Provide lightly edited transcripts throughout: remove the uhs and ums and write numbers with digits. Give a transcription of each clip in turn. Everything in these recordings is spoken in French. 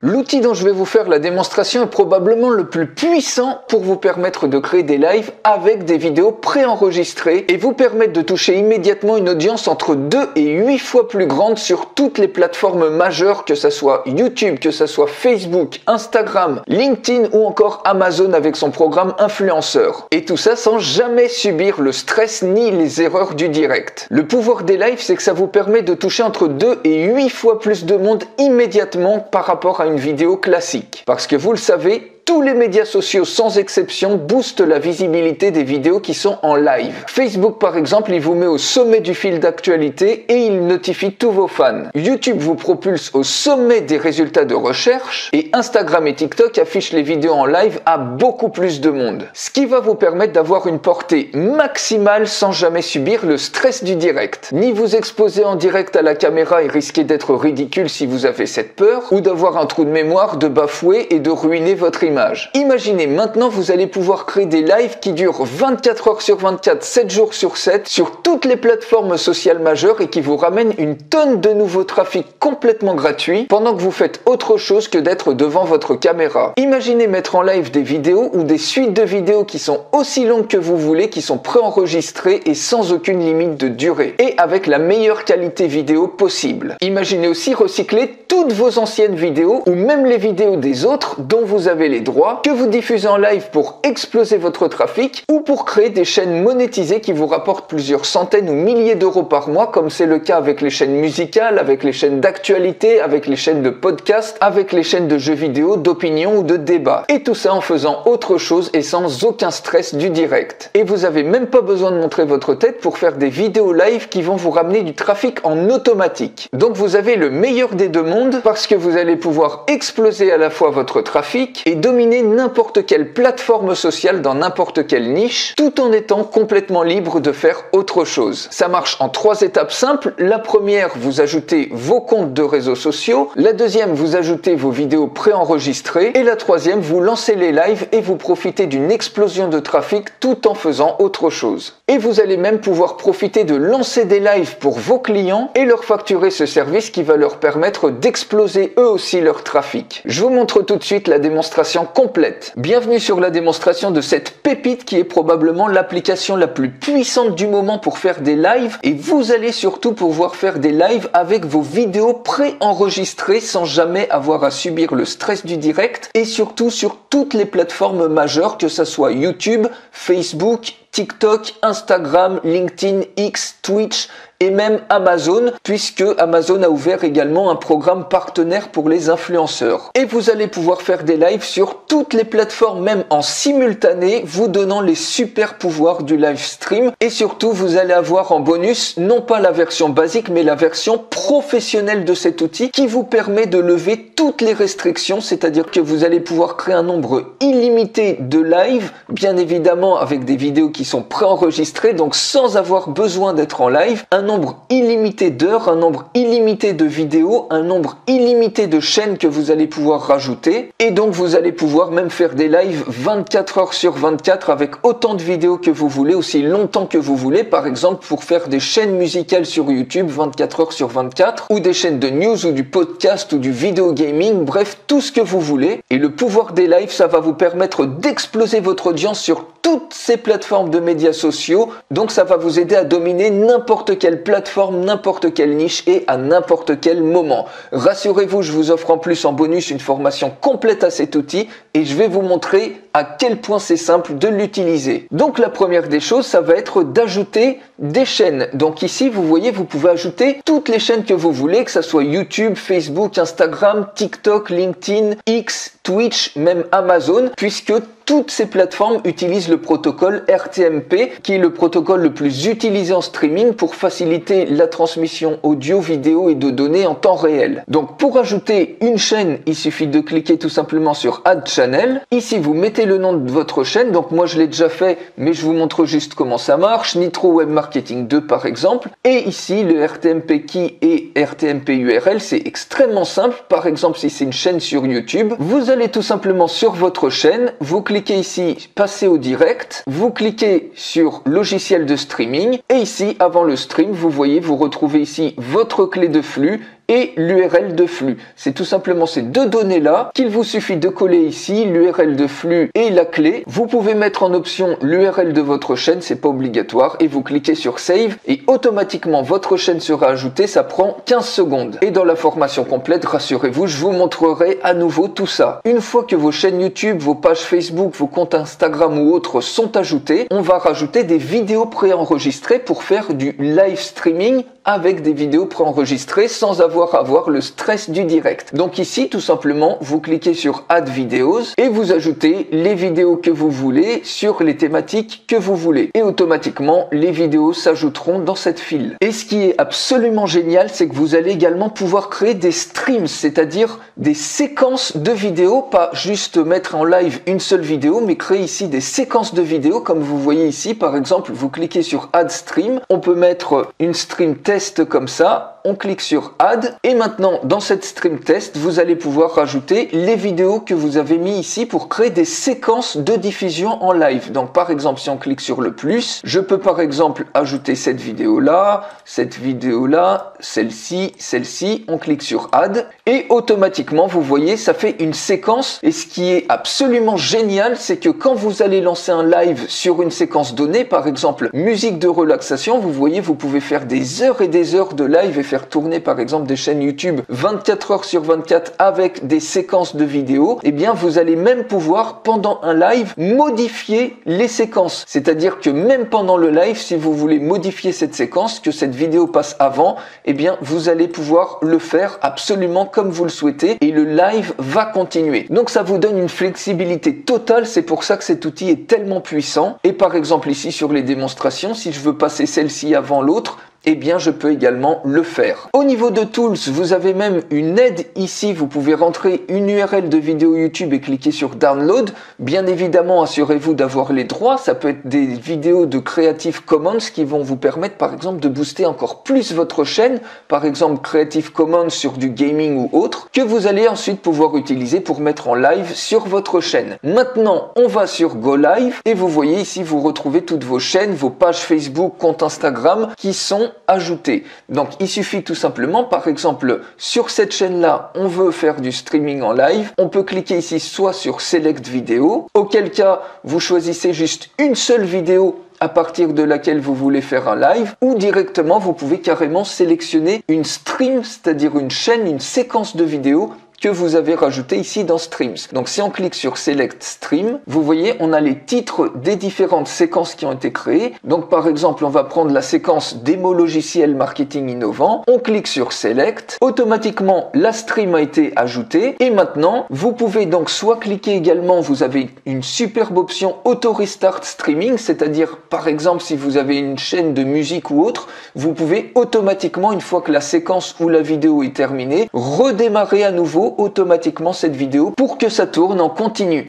L'outil dont je vais vous faire la démonstration est probablement le plus puissant pour vous permettre de créer des lives avec des vidéos préenregistrées et vous permettre de toucher immédiatement une audience entre 2 et 8 fois plus grande sur toutes les plateformes majeures, que ce soit YouTube, que ce soit Facebook, Instagram, LinkedIn ou encore Amazon avec son programme influenceur. Et tout ça sans jamais subir le stress ni les erreurs du direct. Le pouvoir des lives, c'est que ça vous permet de toucher entre 2 et 8 fois plus de monde immédiatement par rapport à une vidéo classique. Parce que vous le savez, tous les médias sociaux sans exception boostent la visibilité des vidéos qui sont en live. Facebook par exemple, il vous met au sommet du fil d'actualité et il notifie tous vos fans. YouTube vous propulse au sommet des résultats de recherche et Instagram et TikTok affichent les vidéos en live à beaucoup plus de monde. Ce qui va vous permettre d'avoir une portée maximale sans jamais subir le stress du direct. Ni vous exposer en direct à la caméra et risquer d'être ridicule si vous avez cette peur, ou d'avoir un trou de mémoire, de bafouer et de ruiner votre image. Imaginez maintenant, vous allez pouvoir créer des lives qui durent 24 heures sur 24, 7 jours sur 7 sur toutes les plateformes sociales majeures et qui vous ramènent une tonne de nouveaux trafics complètement gratuits pendant que vous faites autre chose que d'être devant votre caméra. Imaginez mettre en live des vidéos ou des suites de vidéos qui sont aussi longues que vous voulez, qui sont préenregistrées et sans aucune limite de durée et avec la meilleure qualité vidéo possible. Imaginez aussi recycler toutes vos anciennes vidéos ou même les vidéos des autres dont vous avez les droits, que vous diffusez en live pour exploser votre trafic ou pour créer des chaînes monétisées qui vous rapportent plusieurs centaines ou milliers d'euros par mois, comme c'est le cas avec les chaînes musicales, avec les chaînes d'actualité, avec les chaînes de podcast, avec les chaînes de jeux vidéo, d'opinion ou de débat. Et tout ça en faisant autre chose et sans aucun stress du direct. Et vous avez même pas besoin de montrer votre tête pour faire des vidéos live qui vont vous ramener du trafic en automatique. Donc vous avez le meilleur des deux mondes parce que vous allez pouvoir exploser à la fois votre trafic et dominer n'importe quelle plateforme sociale dans n'importe quelle niche, tout en étant complètement libre de faire autre chose. Ça marche en 3 étapes simples. La première, vous ajoutez vos comptes de réseaux sociaux. La deuxième, vous ajoutez vos vidéos préenregistrées. Et la troisième, vous lancez les lives et vous profitez d'une explosion de trafic tout en faisant autre chose. Et vous allez même pouvoir profiter de lancer des lives pour vos clients et leur facturer ce service qui va leur permettre d'exploser eux aussi leur trafic. Je vous montre tout de suite la démonstration complète. Bienvenue sur la démonstration de cette pépite qui est probablement l'application la plus puissante du moment pour faire des lives, et vous allez surtout pouvoir faire des lives avec vos vidéos préenregistrées sans jamais avoir à subir le stress du direct, et surtout sur toutes les plateformes majeures, que ce soit YouTube, Facebook, TikTok, Instagram, LinkedIn, X, Twitch et même Amazon, puisque Amazon a ouvert également un programme partenaire pour les influenceurs. Et vous allez pouvoir faire des lives sur toutes les plateformes, même en simultané, vous donnant les super pouvoirs du live stream. Et surtout, vous allez avoir en bonus, non pas la version basique, mais la version professionnelle de cet outil qui vous permet de lever toutes les restrictions, c'est-à-dire que vous allez pouvoir créer un nombre illimité de lives, bien évidemment avec des vidéos qui sont préenregistrées, donc sans avoir besoin d'être en live, un nombre illimité d'heures, un nombre illimité de vidéos, un nombre illimité de chaînes que vous allez pouvoir rajouter, et donc vous allez pouvoir même faire des lives 24 heures sur 24 avec autant de vidéos que vous voulez, aussi longtemps que vous voulez, par exemple pour faire des chaînes musicales sur YouTube 24 heures sur 24, ou des chaînes de news ou du podcast ou du vidéo gaming, bref, tout ce que vous voulez. Et le pouvoir des lives, ça va vous permettre d'exploser votre audience sur toutes ces plateformes de médias sociaux, donc ça va vous aider à dominer n'importe quelle plateforme, n'importe quelle niche et à n'importe quel moment. Rassurez-vous, je vous offre en plus en bonus une formation complète à cet outil et je vais vous montrer à quel point c'est simple de l'utiliser. Donc la première des choses, ça va être d'ajouter des chaînes. Donc ici, vous voyez, vous pouvez ajouter toutes les chaînes que vous voulez, que ça soit YouTube, Facebook, Instagram, TikTok, LinkedIn, X, Twitch, même Amazon, puisque toutes ces plateformes utilisent le protocole RTMP, qui est le protocole le plus utilisé en streaming pour faciliter la transmission audio, vidéo et de données en temps réel. Donc pour ajouter une chaîne, il suffit de cliquer tout simplement sur Add Channel. Ici, vous mettez le nom de votre chaîne. Donc moi, je l'ai déjà fait, mais je vous montre juste comment ça marche. Nitro Web Marketing 2 par exemple. Et ici, le RTMP Key et RTMP URL, c'est extrêmement simple. Par exemple, si c'est une chaîne sur YouTube, vous allez tout simplement sur votre chaîne, vous cliquez ici passer au direct, vous cliquez sur logiciel de streaming et ici avant le stream, vous voyez, vous retrouvez ici votre clé de flux et l'URL de flux. C'est tout simplement ces deux données-là qu'il vous suffit de coller ici, l'URL de flux et la clé. Vous pouvez mettre en option l'URL de votre chaîne, c'est pas obligatoire, et vous cliquez sur Save et automatiquement votre chaîne sera ajoutée, ça prend 15 secondes. Et dans la formation complète, rassurez-vous, je vous montrerai à nouveau tout ça. Une fois que vos chaînes YouTube, vos pages Facebook, vos comptes Instagram ou autres sont ajoutés, on va rajouter des vidéos préenregistrées pour faire du live streaming avec des vidéos préenregistrées sans avoir à avoir le stress du direct. Donc ici, tout simplement, vous cliquez sur Add Videos et vous ajoutez les vidéos que vous voulez sur les thématiques que vous voulez. Et automatiquement, les vidéos s'ajouteront dans cette file. Et ce qui est absolument génial, c'est que vous allez également pouvoir créer des streams, c'est-à-dire des séquences de vidéos, pas juste mettre en live une seule vidéo, mais créer ici des séquences de vidéos, comme vous voyez ici. Par exemple, vous cliquez sur Add Stream, on peut mettre une stream test comme ça, on clique sur Add et maintenant dans cette stream test vous allez pouvoir rajouter les vidéos que vous avez mis ici pour créer des séquences de diffusion en live. Donc par exemple si on clique sur le plus, je peux par exemple ajouter cette vidéo là, celle-ci, on clique sur Add et automatiquement vous voyez ça fait une séquence. Et ce qui est absolument génial, c'est que quand vous allez lancer un live sur une séquence donnée, par exemple musique de relaxation, vous voyez vous pouvez faire des heures et des heures de live et faire tourner par exemple des chaînes YouTube 24 heures sur 24 avec des séquences de vidéos. Et bien vous allez même pouvoir pendant un live modifier les séquences, c'est-à-dire que même pendant le live, si vous voulez modifier cette séquence, que cette vidéo passe avant, et bien vous allez pouvoir le faire absolument comme vous le souhaitez et le live va continuer. Donc ça vous donne une flexibilité totale, c'est pour ça que cet outil est tellement puissant. Et par exemple ici sur les démonstrations, si je veux passer celle-ci avant l'autre, eh bien je peux également le faire. Au niveau de Tools, vous avez même une aide ici, vous pouvez rentrer une URL de vidéo YouTube et cliquer sur Download. Bien évidemment, assurez-vous d'avoir les droits, ça peut être des vidéos de Creative Commons qui vont vous permettre par exemple de booster encore plus votre chaîne, par exemple Creative Commons sur du gaming ou autre, que vous allez ensuite pouvoir utiliser pour mettre en live sur votre chaîne. Maintenant, on va sur Go Live et vous voyez ici, vous retrouvez toutes vos chaînes, vos pages Facebook, comptes Instagram qui sont ajoutées. Donc il suffit tout simplement, par exemple sur cette chaîne là on veut faire du streaming en live, on peut cliquer ici soit sur Select Vidéo, auquel cas vous choisissez juste une seule vidéo à partir de laquelle vous voulez faire un live, ou directement vous pouvez carrément sélectionner une stream, c'est-à-dire une chaîne, une séquence de vidéos que vous avez rajouté ici dans Streams. Donc si on clique sur Select Stream, vous voyez on a les titres des différentes séquences qui ont été créées. Donc par exemple on va prendre la séquence démo logiciel marketing innovant, on clique sur Select, automatiquement la stream a été ajoutée et maintenant vous pouvez donc soit cliquer également, vous avez une superbe option Auto Restart Streaming, c'est-à-dire par exemple si vous avez une chaîne de musique ou autre, vous pouvez automatiquement une fois que la séquence ou la vidéo est terminée, redémarrer à nouveau automatiquement cette vidéo pour que ça tourne en continu.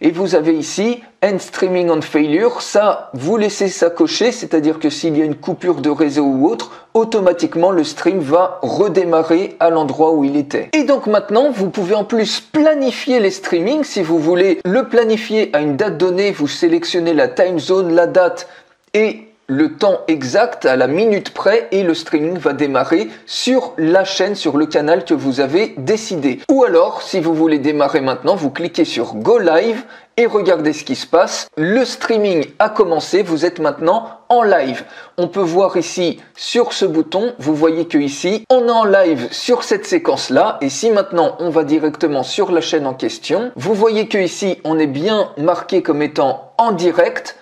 Et vous avez ici End Streaming on Failure, ça vous laissez ça cocher, c'est-à-dire que s'il y a une coupure de réseau ou autre, automatiquement le stream va redémarrer à l'endroit où il était. Et donc maintenant vous pouvez en plus planifier les streamings. Si vous voulez le planifier à une date donnée, vous sélectionnez la time zone, la date et le temps exact à la minute près et le streaming va démarrer sur la chaîne, sur le canal que vous avez décidé. Ou alors, si vous voulez démarrer maintenant, vous cliquez sur Go Live et regardez ce qui se passe. Le streaming a commencé, vous êtes maintenant en live. On peut voir ici sur ce bouton, vous voyez que ici, on est en live sur cette séquence-là. Et si maintenant on va directement sur la chaîne en question, vous voyez que ici, on est bien marqué comme étant en direct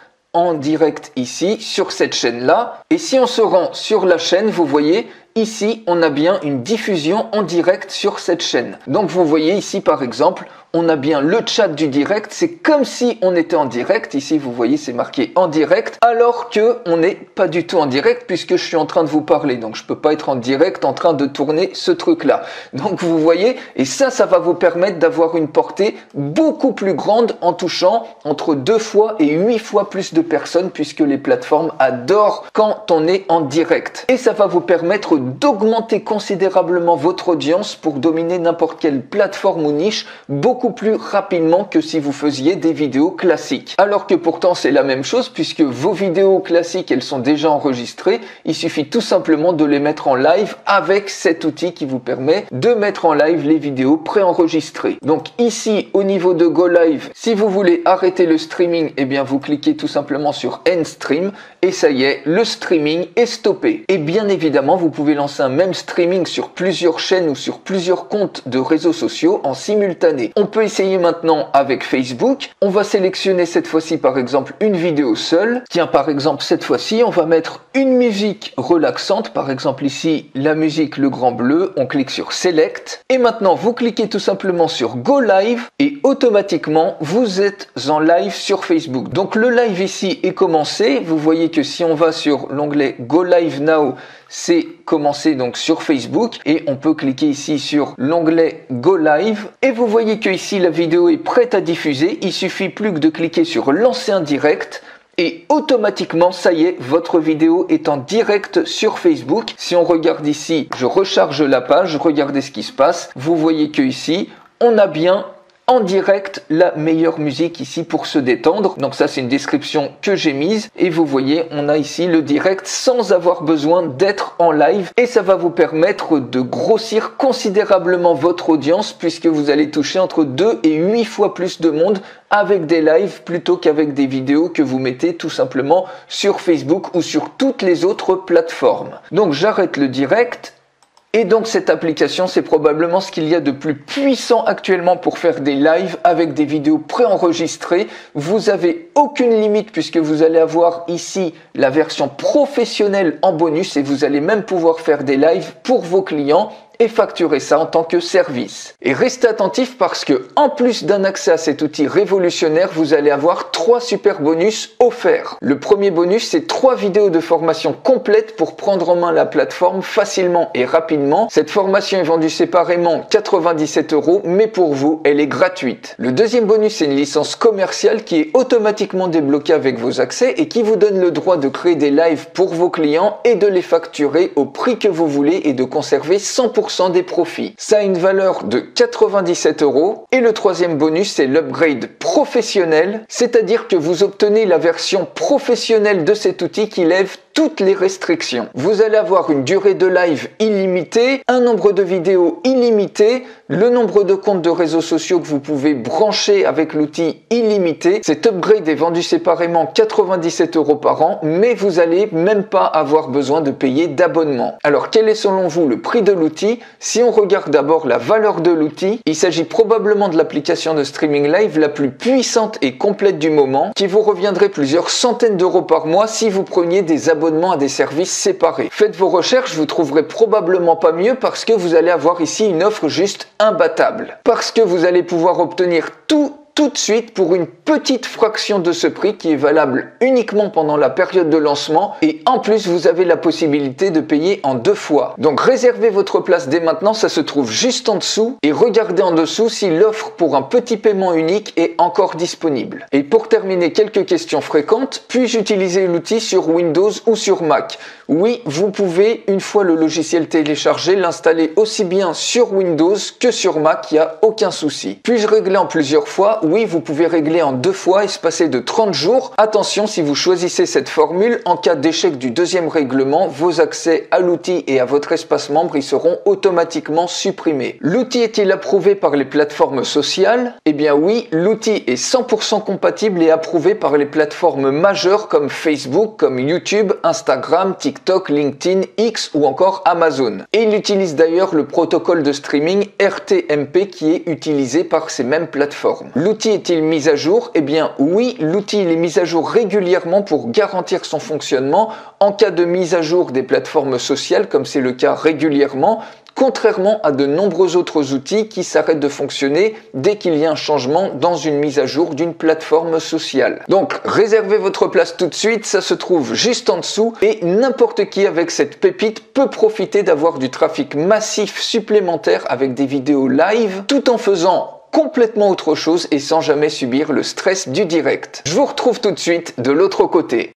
ici sur cette chaîne là. Et si on se rend sur la chaîne, vous voyez ici on a bien une diffusion en direct sur cette chaîne. Donc vous voyez ici par exemple on a bien le chat du direct, c'est comme si on était en direct. Ici vous voyez c'est marqué en direct alors que on n'est pas du tout en direct puisque je suis en train de vous parler, donc je peux pas être en direct en train de tourner ce truc là. Donc vous voyez, et ça va vous permettre d'avoir une portée beaucoup plus grande en touchant entre 2 fois et 8 fois plus de personnes puisque les plateformes adorent quand on est en direct. Et ça va vous permettre d'augmenter considérablement votre audience pour dominer n'importe quelle plateforme ou niche beaucoup beaucoup plus rapidement que si vous faisiez des vidéos classiques. Alors que pourtant c'est la même chose puisque vos vidéos classiques elles sont déjà enregistrées, il suffit tout simplement de les mettre en live avec cet outil qui vous permet de mettre en live les vidéos préenregistrées. Donc ici au niveau de Go Live, si vous voulez arrêter le streaming, eh bien vous cliquez tout simplement sur End Stream et ça y est, le streaming est stoppé. Et bien évidemment, vous pouvez lancer un même streaming sur plusieurs chaînes ou sur plusieurs comptes de réseaux sociaux en simultané. On peut essayer maintenant avec Facebook. On va sélectionner cette fois-ci par exemple une vidéo seule. Tiens, par exemple cette fois-ci, on va mettre une musique relaxante. Par exemple ici, la musique Le Grand Bleu. On clique sur Select. Et maintenant, vous cliquez tout simplement sur Go Live et automatiquement, vous êtes en live sur Facebook. Donc le live ici est commencé. Vous voyez que si on va sur l'onglet Go Live Now, c'est commencé donc sur Facebook et on peut cliquer ici sur l'onglet Go Live et vous voyez que ici la vidéo est prête à diffuser. Il suffit plus que de cliquer sur lancer un direct et automatiquement, ça y est, votre vidéo est en direct sur Facebook. Si on regarde ici, je recharge la page, regardez ce qui se passe. Vous voyez que ici, on a bien en direct la meilleure musique ici pour se détendre. Donc ça c'est une description que j'ai mise et vous voyez on a ici le direct sans avoir besoin d'être en live et ça va vous permettre de grossir considérablement votre audience puisque vous allez toucher entre 2 et 8 fois plus de monde avec des lives plutôt qu'avec des vidéos que vous mettez tout simplement sur Facebook ou sur toutes les autres plateformes. Donc j'arrête le direct. Et donc cette application, c'est probablement ce qu'il y a de plus puissant actuellement pour faire des lives avec des vidéos préenregistrées. Vous avez aucune limite puisque vous allez avoir ici la version professionnelle en bonus et vous allez même pouvoir faire des lives pour vos clients et facturer ça en tant que service. Et restez attentifs parce que en plus d'un accès à cet outil révolutionnaire, vous allez avoir 3 super bonus offerts. Le premier bonus, c'est 3 vidéos de formation complètes pour prendre en main la plateforme facilement et rapidement. Cette formation est vendue séparément 97 €, mais pour vous, elle est gratuite. Le deuxième bonus, c'est une licence commerciale qui est automatiquement débloquée avec vos accès et qui vous donne le droit de créer des lives pour vos clients et de les facturer au prix que vous voulez et de conserver 100% des profits. Ça a une valeur de 97 €. Et le troisième bonus, c'est l'upgrade professionnel, c'est-à-dire que vous obtenez la version professionnelle de cet outil qui lève toutes les restrictions. Vous allez avoir une durée de live illimitée, un nombre de vidéos illimité, le nombre de comptes de réseaux sociaux que vous pouvez brancher avec l'outil illimité. Cet upgrade est vendu séparément 97 € par an, mais vous n'allez même pas avoir besoin de payer d'abonnement. Alors quel est selon vous le prix de l'outil? Si on regarde d'abord la valeur de l'outil, il s'agit probablement de l'application de streaming live la plus puissante et complète du moment, qui vous reviendrait plusieurs centaines d'euros par mois si vous preniez des abonnements à des services séparés. Faites vos recherches, vous trouverez probablement pas mieux parce que vous allez avoir ici une offre juste imbattable. Parce que vous allez pouvoir obtenir tout de suite pour une petite fraction de ce prix qui est valable uniquement pendant la période de lancement et en plus vous avez la possibilité de payer en 2 fois. Donc réservez votre place dès maintenant, ça se trouve juste en dessous et regardez en dessous si l'offre pour un petit paiement unique est encore disponible. Et pour terminer, quelques questions fréquentes. Puis-je utiliser l'outil sur Windows ou sur Mac? Oui, vous pouvez, une fois le logiciel téléchargé, l'installer aussi bien sur Windows que sur Mac, il n'y a aucun souci. Puis-je régler en plusieurs fois? Oui, vous pouvez régler en 2 fois espacés de 30 jours. Attention, si vous choisissez cette formule, en cas d'échec du deuxième règlement, vos accès à l'outil et à votre espace membre, ils seront automatiquement supprimés. L'outil est-il approuvé par les plateformes sociales? Eh bien oui, l'outil est 100% compatible et approuvé par les plateformes majeures comme Facebook, comme YouTube, Instagram, TikTok, LinkedIn, X ou encore Amazon. Et il utilise d'ailleurs le protocole de streaming RTMP qui est utilisé par ces mêmes plateformes. L'outil est-il mis à jour? Eh bien oui, l'outil est mis à jour régulièrement pour garantir son fonctionnement en cas de mise à jour des plateformes sociales comme c'est le cas régulièrement, contrairement à de nombreux autres outils qui s'arrêtent de fonctionner dès qu'il y a un changement dans une mise à jour d'une plateforme sociale. Donc réservez votre place tout de suite, ça se trouve juste en dessous et n'importe qui avec cette pépite peut profiter d'avoir du trafic massif supplémentaire avec des vidéos live tout en faisant complètement autre chose et sans jamais subir le stress du direct. Je vous retrouve tout de suite de l'autre côté.